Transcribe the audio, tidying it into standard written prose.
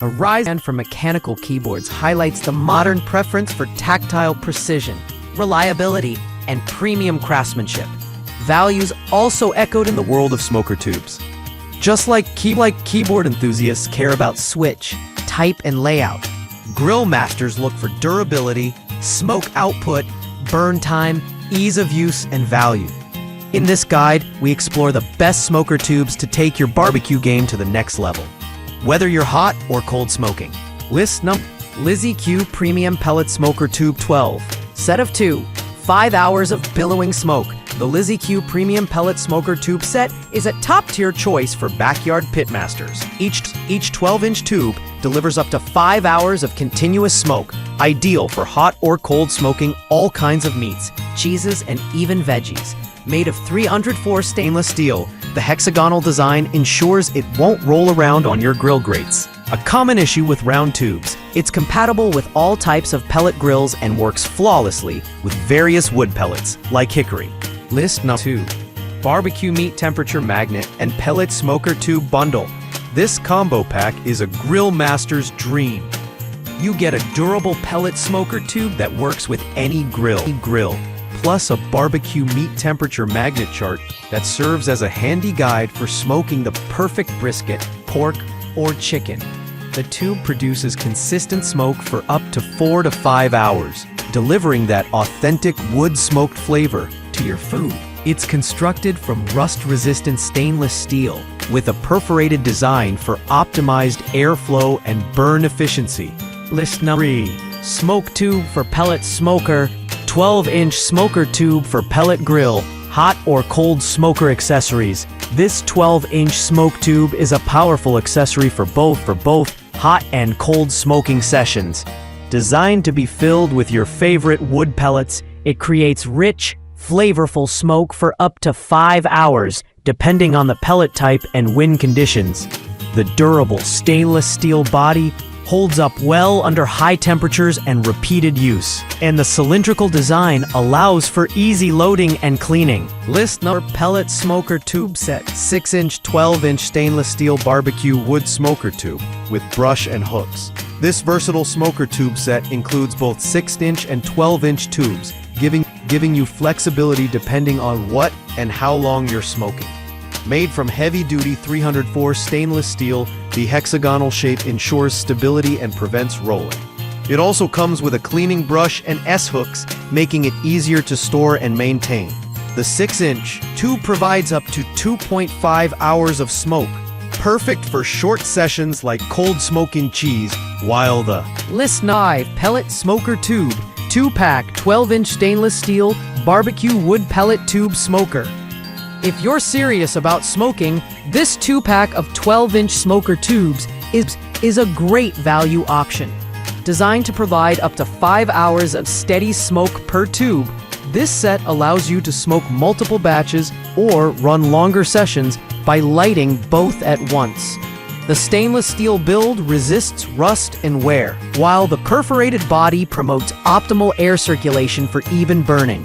A rise from mechanical keyboards highlights the modern preference for tactile precision, reliability, and premium craftsmanship. Values also echoed in the world of smoker tubes. Just like keyboard enthusiasts care about switch, type, and layout, grill masters look for durability, smoke output, burn time, ease of use, and value. In this guide, we explore the best smoker tubes to take your barbecue game to the next level. Whether you're hot or cold smoking. lizzq Premium Pellet Smoker Tube 12. Set of 2. 5 hours of billowing smoke. The lizzq Premium Pellet Smoker Tube set is a top-tier choice for backyard pitmasters. Each 12-inch tube delivers up to 5 hours of continuous smoke, ideal for hot or cold smoking all kinds of meats, cheeses, and even veggies. Made of 304 stainless steel, the hexagonal design ensures it won't roll around on your grill grates. A common issue with round tubes, it's compatible with all types of pellet grills and works flawlessly with various wood pellets, like hickory. List No. 2. Barbecue Meat Temperature Magnet and Pellet Smoker Tube Bundle. This combo pack is a grill master's dream. You get a durable pellet smoker tube that works with any grill, plus a barbecue meat temperature magnet chart that serves as a handy guide for smoking the perfect brisket, pork, or chicken. The tube produces consistent smoke for up to 4 to 5 hours, delivering that authentic wood-smoked flavor to your food. It's constructed from rust-resistant stainless steel with a perforated design for optimized airflow and burn efficiency. List No. 3. Smoke Tube for Pellet Smoker. 12-inch smoker tube for pellet grill, hot or cold smoker accessories. This 12-inch smoke tube is a powerful accessory for both hot and cold smoking sessions. Designed to be filled with your favorite wood pellets, it creates rich, flavorful smoke for up to 5 hours, depending on the pellet type and wind conditions. The durable stainless steel body holds up well under high temperatures and repeated use, and the cylindrical design allows for easy loading and cleaning. List No. Pellet Smoker Tube Set. 6-inch, 12-inch stainless steel barbecue wood smoker tube with brush and hooks. This versatile smoker tube set includes both 6-inch and 12-inch tubes, giving you flexibility depending on what and how long you're smoking. Made from heavy-duty 304 stainless steel, the hexagonal shape ensures stability and prevents rolling. It also comes with a cleaning brush and S-hooks, making it easier to store and maintain. The 6-inch tube provides up to 2.5 hours of smoke, perfect for short sessions like cold smoking cheese, while the List No. Pellet Smoker Tube 2-pack 12-inch stainless steel barbecue wood pellet tube smoker. If you're serious about smoking, this 2-pack of 12-inch smoker tubes is a great value option. Designed to provide up to 5 hours of steady smoke per tube, this set allows you to smoke multiple batches or run longer sessions by lighting both at once. The stainless steel build resists rust and wear, while the perforated body promotes optimal air circulation for even burning.